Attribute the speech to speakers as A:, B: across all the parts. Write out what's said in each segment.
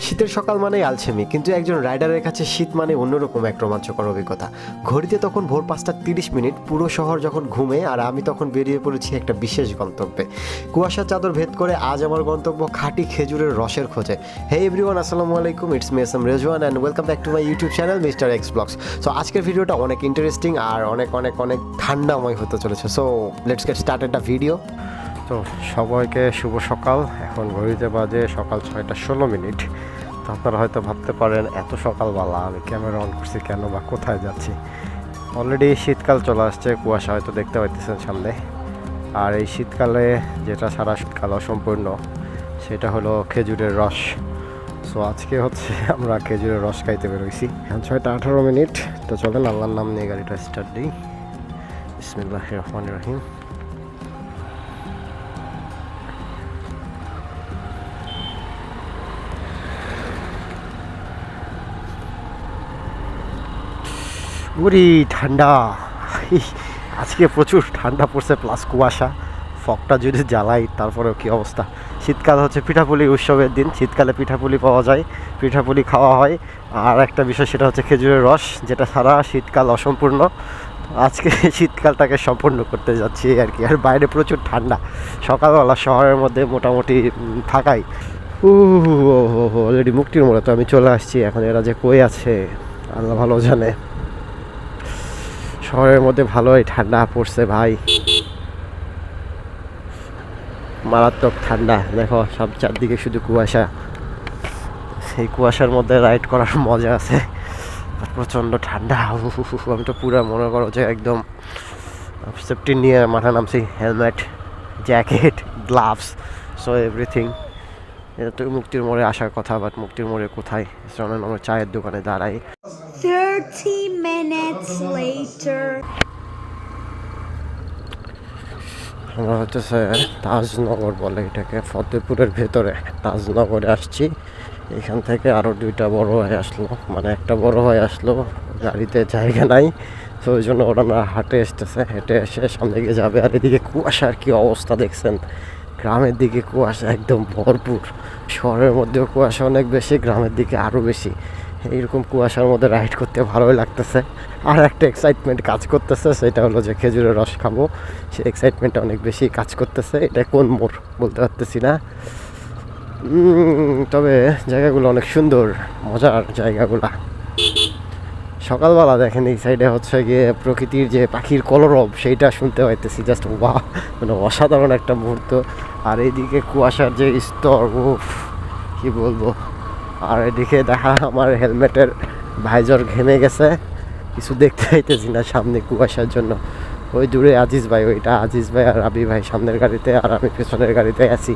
A: শীতের সকাল মানেই আলসেমি, কিন্তু একজন রাইডারের কাছে শীত মানে অন্যরকম এক রোমাঞ্চকর অভিজ্ঞতা। ঘড়িতে তখন ভোর 5:30, পুরো শহর যখন ঘুমে, আর আমি তখন বেরিয়ে পড়েছি একটা বিশেষ গন্তব্যে। কুয়াশার চাদর ভেদ করে আজ আমার গন্তব্য খাঁটি খেজুরের রসের খোঁজে। হে এভরিওয়ান, আসসালামু আলাইকুম, it's me S M Rezwan and welcome back to my YouTube channel mister X blogs. So আজকের ভিডিওটা অনেক ইন্টারেস্টিং আর অনেক অনেক অনেক ঠান্ডাময় হতে চলেছে। So let's get started the video. তো সবাইকে শুভ সকাল। এখন ঘড়িতে বাজে সকাল 6:16। তো আপনারা হয়তো ভাবতে পারেন এত সকালবেলা আমি ক্যামেরা অন করছি কেন বা কোথায় যাচ্ছি। অলরেডি শীতকাল চলে আসছে, কুয়াশা হয়তো দেখতে পাইতেছেন সামনে। আর এই শীতকালে যেটা সারা শীতকাল অসম্পূর্ণ সেটা হলো খেজুরের রস। সো আজকে হচ্ছে আমরা খেজুরের রস খাইতে বেরোইছি। 6:18। তো চলেন আল্লাহর নাম নিয়ে গাড়িটা স্টার্ট দিই। বিসমিল্লাহির রহমানির রহিম। উরি ঠান্ডা, আজকে প্রচুর ঠান্ডা পড়ছে, প্লাস কুয়াশা, ফগটা যদি জ্বালাই তারপরেও কী অবস্থা। শীতকাল হচ্ছে পিঠাপুলি উৎসবের দিন, শীতকালে পিঠাপুলি পাওয়া যায়, পিঠাপুলি খাওয়া হয়। আর একটা বিষয় সেটা হচ্ছে খেজুরের রস, যেটা সারা শীতকাল অসম্পূর্ণ। আজকে শীতকালটাকে সম্পূর্ণ করতে যাচ্ছি আর কি। আর বাইরে প্রচুর ঠান্ডা, সকালবেলা শহরের মধ্যে মোটামুটি ফাঁকাই। অলরেডি মুক্তির মোড়ে তো আমি চলে আসছি। এখন এরা যে কই আছে আল্লাহ ভালো জানে। শহরের মধ্যে ভালোই ঠান্ডা পড়ছে ভাই, মারাত্মক ঠান্ডা। দেখো সব চারদিকে শুধু কুয়াশা। সেই কুয়াশার মধ্যে রাইড করার মজা আছে, প্রচণ্ড ঠান্ডা। আমি তো পুরো মনে করো যে একদম সেফটি নিয়ে মাথা নামছি, helmet, jacket, gloves, so everything. এটা তো মুক্তির মোড়ে আসার কথা, বাট মুক্তির মোড়ে কোথায়? আমরা চায়ের দোকানে দাঁড়াই।
B: 30 minutes later.
A: আমরা হচ্ছে তাজনগর বলে এটাকে, ফতেপুরের ভেতরে তাজনগরে আসছি। এখান থেকে আরও দুইটা বড় হয়ে আসলো, মানে একটা বড় হয়ে আসলো, গাড়িতে জায়গা নাই, তো ওই জন্য ওরা হাঁটে আসতেছে। হেঁটে এসে সামনে গিয়ে যাবে। আর এদিকে কুয়াশার কি অবস্থা দেখছেন, গ্রামের দিকে কুয়াশা একদম ভরপুর। শহরের মধ্যেও কুয়াশা অনেক বেশি, গ্রামের দিকে আরও বেশি। এইরকম কুয়াশার মধ্যে রাইড করতে ভালোই লাগতেছে। আর একটা এক্সাইটমেন্ট কাজ করতেছে, সেটা হলো যে খেজুরের রস খাবো। সেই এক্সাইটমেন্টটা অনেক বেশি কাজ করতেছে। এটা কোন মোড় বলতে পারতেছি না, তবে জায়গাগুলো অনেক সুন্দর, মজার জায়গাগুলা। সকালবেলা দেখেন এই সাইডে হচ্ছে গিয়ে প্রকৃতির যে পাখির কলরব সেইটা শুনতে পাইতেছি। জাস্ট বাহ, মানে অসাধারণ একটা মুহূর্ত। আর এইদিকে কুয়াশার যে স্তর, উফ কি বলবো। আর এদিকে দেখা আমার হেলমেটের ভাইজর ঘেমে গেছে, কিছু দেখতে পাইতেছি না সামনে কুয়াশার জন্য। ওই দূরে আজিজ ভাই, ওইটা আজিজ ভাই আর রাবি ভাই সামনের গাড়িতে, আর আমি পেছনের গাড়িতে আছি।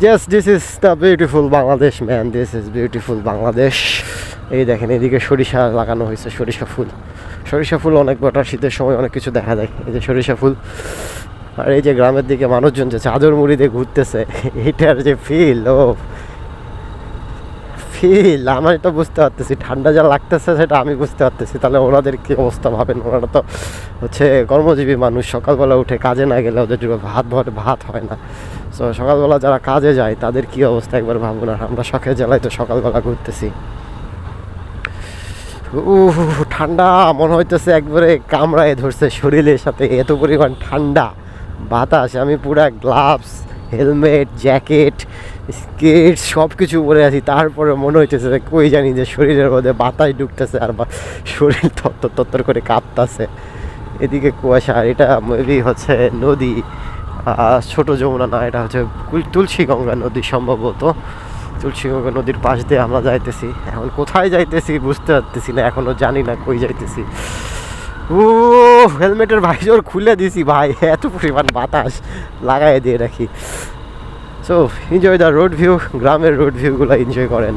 A: Yes, this is the beautiful Bangladesh, man. This is beautiful Bangladesh. এই দেখেন এদিকে সরিষা লাগানো হয়েছে, সরিষা ফুল অনেক বড়, শীতের সময় অনেক কিছু দেখা যায়। এই যে সরিষা ফুল। আর এই যে গ্রামের দিকে মানুষজন যে চাদর মুড়ি দিয়ে ঘুরতেছে, এইটার যে ফিল আমি তো বুঝতে পারতেছি। ঠান্ডা যা লাগতেছে সেটা আমি বুঝতে পারতেছি, তাহলে ওনাদের কি অবস্থা ভাবেন। ওনারা তো হচ্ছে কর্মজীবী মানুষ, সকালবেলা উঠে কাজে না গেলে ওদের ভাত হয় না। তো সকালবেলা যারা কাজে যায় তাদের কি অবস্থা একবার ভাবুন। আর আমরা শখের জ্বালায় তো সকালবেলা ঘুরতেছি। ঠান্ডা মনে হইতেছে একবারে কামড়ায় ধরছে শরীরের সাথে, এত পরিমাণ ঠান্ডা বাতাস। আমি পুরা গ্লাভস, হেলমেট, জ্যাকেট, স্কেট সব কিছু পরে আছি, তারপরে মনে হইতেছে কই জানি যে শরীরের মধ্যে বাতাস ঢুকতেছে আর শরীর তত্তর করে কাঁপতেছে। এদিকে কুয়াশা। আর এটা মেবি হচ্ছে নদী, ছোট যমুনা না, এটা হচ্ছে তুলসীগঙ্গা নদী সম্ভবত। তুলসীগঙ্গা নদীর পাশ দিয়ে আমরা যাইতেছি। এখন কোথায় যাইতেছি বুঝতে পারতেছি না, এখনো জানি না কই যাইতেছি। হেলমেটের ভাইজর খুলে দিছি ভাই, এত পরিমাণ বাতাস, লাগাই দিয়ে রাখি। So enjoy the road view, গ্রামের রোড ভিউগুলো এনজয় করেন।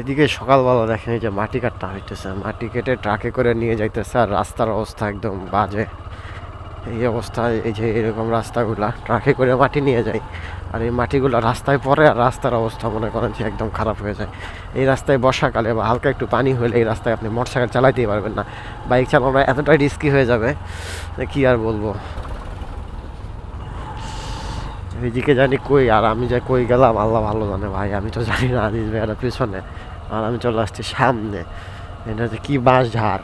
A: এদিকে সকালবেলা দেখেন এই যে মাটি কাটতে হইতেছে, মাটি কেটে ট্রাকে করে নিয়ে যাইতেছে। আর রাস্তার অবস্থা একদম বাজে, এই অবস্থায় এই যে এরকম রাস্তাগুলা ট্রাকে করে মাটি নিয়ে যায়, আর এই মাটিগুলো রাস্তায় পড়ে আর রাস্তার অবস্থা মনে করেন যে একদম খারাপ হয়ে যায়। এই রাস্তায় বর্ষাকালে বা হালকা একটু পানি হলে এই রাস্তায় আপনি মোটরসাইকেল চালাতেই পারবেন না, বাইক চালানো এতটাই রিস্কি হয়ে যাবে যে কী আর বলবো। এদিকে জানি কই, আর আমি যে কই গেলাম আল্লাহ ভালো জানে ভাই, আমি তো জানি না। আজিজ ভাইয়ারা পিছনে আর আমি চলে আসছি সামনে। এটা যে কী বাঁশ ঝাড়,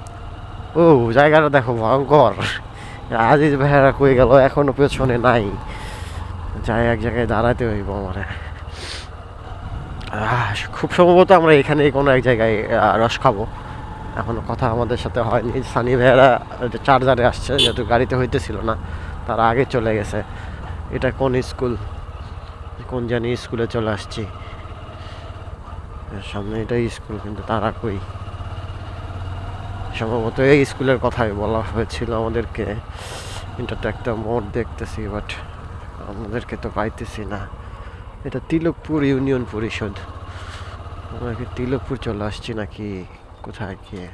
A: ও জায়গাটা দেখো ভয়ঙ্কর। আজিজ ভাইয়ারা কই গেল, এখনো পেছনে নাই। যাই এক জায়গায় দাঁড়াতে হইব আমারে। খুব সম্ভবত আমরা এখানে কোনো এক জায়গায় রস খাবো। এখনো কথা আমাদের সাথে হয়নি। সানি ভাইয়ারা চার্জারে আসছে, যেহেতু গাড়িতে হইতেছিল না, তারা আগে চলে গেছে। এটা কোন স্কুল, কোন জানি স্কুলে চলে আসছি, সামনে এটাই স্কুল, কিন্তু তারা কই। সম্ভবত এই স্কুলের কথাই বলা হয়েছিল আমাদেরকে। এটা তো একটা মোড় দেখতেছি, বাট আমাদেরকে তো পাইতেছি না। এটা তিলকপুর ইউনিয়ন পরিষদ। আমরা কি তিলকপুর চলে আসছি নাকি কোথায় গিয়ে?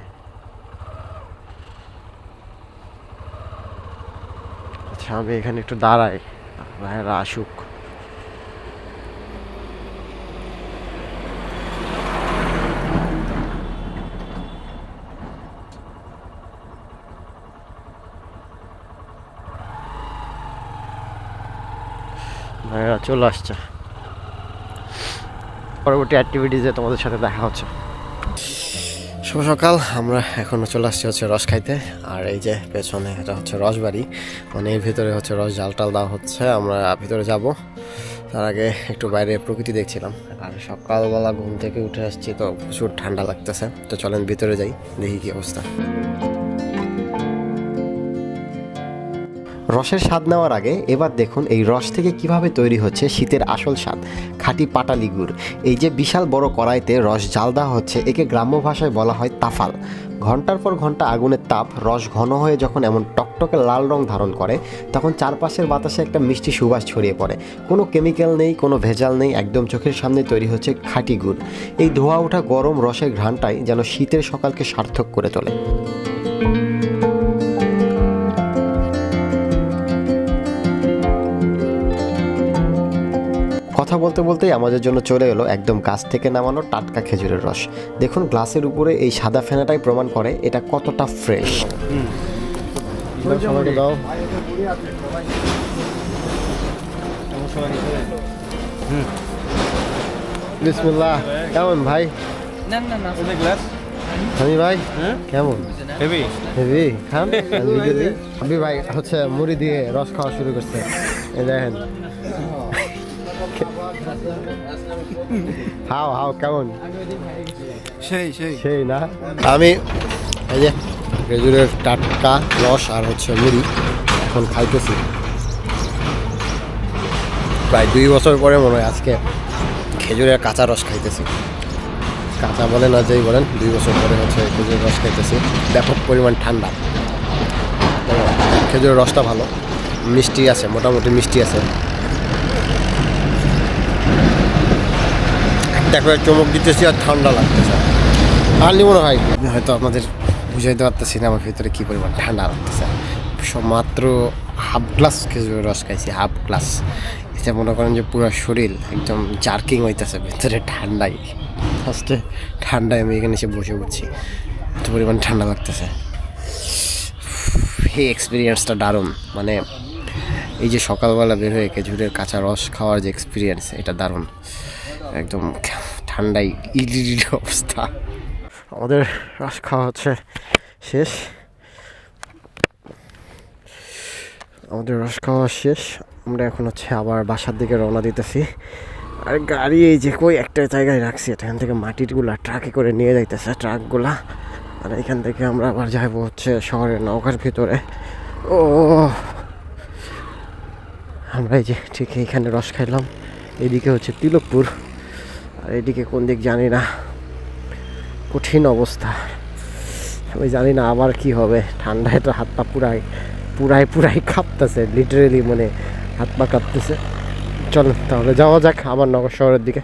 A: আচ্ছা আমি এখানে একটু দাঁড়াই, ভাইয়েরা আসুক। ভাইয়েরা চলে আসছে। পরবর্তী অ্যাক্টিভিটিসে তোমাদের সাথে দেখা হচ্ছে। শুভ সকাল। আমরা এখনও চলে আসছি হচ্ছে রস খাইতে। আর এই যে পেছনে এটা হচ্ছে রসবাড়ি, মানে এর ভিতরে হচ্ছে রস জাল টাল দেওয়া হচ্ছে। আমরা ভিতরে যাব, তার আগে একটু বাইরে প্রকৃতি দেখছিলাম। আর সকালবেলা ঘুম থেকে উঠে আসছি তো প্রচুর ঠান্ডা লাগতেছে। তো চলেন ভিতরে যাই, দেখি কী অবস্থা। রসের স্বাদ নেওয়ার আগে এবার দেখুন এই রস থেকে কিভাবে তৈরি হচ্ছে শীতের আসল স্বাদ, খাঁটি পাটালি গুড়। এই যে বিশাল বড় কড়াইতে রস জাল দেওয়া হচ্ছে, একে গ্রাম্য ভাষায় বলা হয় তাফাল। ঘন্টার পর ঘন্টা আগুনের তাপ, রস ঘন হয়ে যখন এমন টকটকে লাল রং ধারণ করে, তখন চারপাশের বাতাসে একটা মিষ্টি সুবাস ছড়িয়ে পড়ে। কোনো কেমিক্যাল নেই, কোনো ভেজাল নেই, একদম চোখের সামনে তৈরি হচ্ছে খাঁটি গুড়। এই ধোয়া ওঠা গরম রসের ঘ্রাণটাই যেন শীতের সকালকে সার্থক করে তোলে। কথা বলতে বলতেই আমাদের জন্য চলে এলো একদম গাছ থেকে নামানো টাটকা খেজুরের রস। দেখুন গ্লাসের উপরে এই সাদা ফেনাটাই প্রমাণ করে এটা কতটা ফ্রেশ। দাও। বিসমিল্লাহ। কেমন ভাই? আমি ভাই কেমন? হেভি হেভি খান। আমি ভাই হচ্ছে মুড়ি দিয়ে রস খাওয়া শুরু করছে, এই দেখেন। হাও হাও কেমন?
C: সেই সেই
A: সেই না। আমি এই যে খেজুরের টাটকা রস আর হচ্ছে মুড়ি এখন খাইতেছি। প্রায় 2 বছর পরে মনে হয় আজকে খেজুরের কাঁচা রস খাইতেছি। কাঁচা বলেন আর যেই বলেন, 2 বছর পরে হচ্ছে খেজুরের রস খাইতেছি। ব্যাপক পরিমাণ ঠান্ডা, খেজুরের রসটা ভালো, মিষ্টি আছে, মোটামুটি মিষ্টি আছে। দেখো চমক দিতেছি আর ঠান্ডা লাগতেছে। আর নিব না ভাই, আমি হয়তো আপনাদের বুঝাইতে পারতেছি না আমার ভিতরে কী পরিমাণ ঠান্ডা লাগতেছে। সব মাত্র হাফ গ্লাস খেজুরের রস খাইছি, হাফ গ্লাস। এতে মনে করেন যে পুরো শরীর একদম জার্কিং হইতেছে ভিতরে ঠান্ডায়। ফার্স্টে ঠান্ডায় আমি এখানে এসে বসে উঠছি, এত পরিমাণ ঠান্ডা লাগতেছে। এই এক্সপিরিয়েন্সটা দারুণ। মানে এই যে সকালবেলা বের হয়ে খেজুরের কাঁচা রস খাওয়ার যে এক্সপিরিয়েন্স, এটা দারুণ। একদম ঠান্ডায় ইডলি অবস্থা। আমাদের রস খাওয়া হচ্ছে শেষ, আমাদের রস খাওয়া শেষ। আমরা এখন হচ্ছে আবার বাসার দিকে রওনা দিতেছি। আর গাড়ি এই যে কই একটা জায়গায় রাখছি, এখান থেকে মাটিগুলা ট্রাকে করে নিয়ে যাইতেছে ট্রাকগুলা। আর এখান থেকে আমরা আবার যাবো হচ্ছে শহরের নৌকার ভিতরে। ও আমরা এই যে ঠিক এইখানে রস খাইলাম। এদিকে হচ্ছে তিলকপুর, আর এদিকে কোন দিক জানি না। কঠিন অবস্থা, আমি জানি না আবার কি হবে। ঠান্ডায় তো হাত পা পুরাই কাঁপতেছে, লিটারেলি মানে হাত পা কাঁপতেছে। চলেন তাহলে যাওয়া যাক আবার নগর শহরের দিকে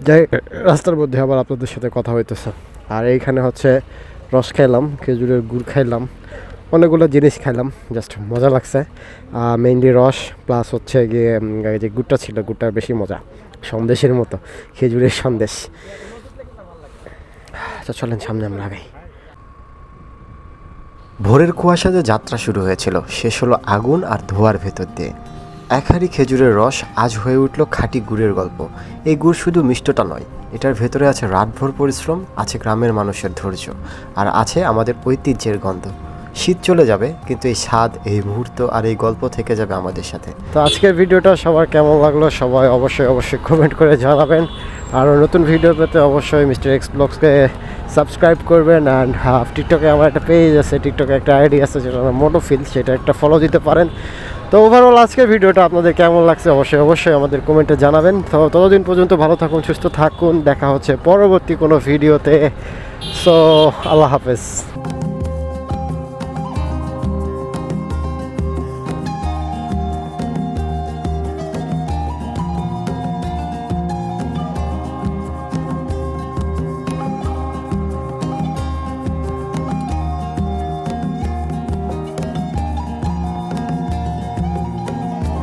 A: যাই। রাস্তার মধ্যে আবার আপনাদের সাথে কথা হইতেছে। আর এইখানে হচ্ছে রস খাইলাম, খেজুরের গুড় খাইলাম, অনেকগুলো জিনিস খাইলাম, জাস্ট মজা লাগছে। মেইনলি রস প্লাস হচ্ছে গিয়ে যে গুড়টা ছিল, গুড়টার বেশি মজা, সন্দেশের মতো, খেজুরের সন্দেশ। আচ্ছা চলেন সামনে আমরা আগাই। ভোরের কুয়াশা যে যাত্রা শুরু হয়েছিল শেষ হলো আগুন আর ধোঁয়ার ভেতর দিয়ে। এক হাঁড়ি খেজুরের রস আজ হয়ে উঠল খাঁটি গুড়ের গল্প। এই গুড় শুধু মিষ্টতা নয়, এটার ভেতরে আছে রাতভর পরিশ্রম, আছে গ্রামের মানুষের ধৈর্য, আর আছে আমাদের ঐতিহ্যের গন্ধ। শীত চলে যাবে কিন্তু এই স্বাদ, এই মুহূর্ত আর এই গল্প থেকে যাবে আমাদের সাথে। তো আজকের ভিডিওটা সবার কেমন লাগলো সবাই অবশ্যই কমেন্ট করে জানাবেন। আর নতুন ভিডিও পেতে অবশ্যই মিস্টার এক্স ব্লগসকে সাবস্ক্রাইব করবেন। অ্যান্ড টিকটকে আমার একটা পেজ আছে, টিকটকে একটা আইডি আছে যেটা মোটোফিল, সেটা একটা ফলো দিতে পারেন। তো ওভারঅল আজকের ভিডিওটা আপনাদের কেমন লাগছে অবশ্যই আমাদের কমেন্টে জানাবেন। তো ততদিন পর্যন্ত ভালো থাকুন, সুস্থ থাকুন, দেখা হচ্ছে পরবর্তী কোনো ভিডিওতে। সো আল্লাহ হাফেজ।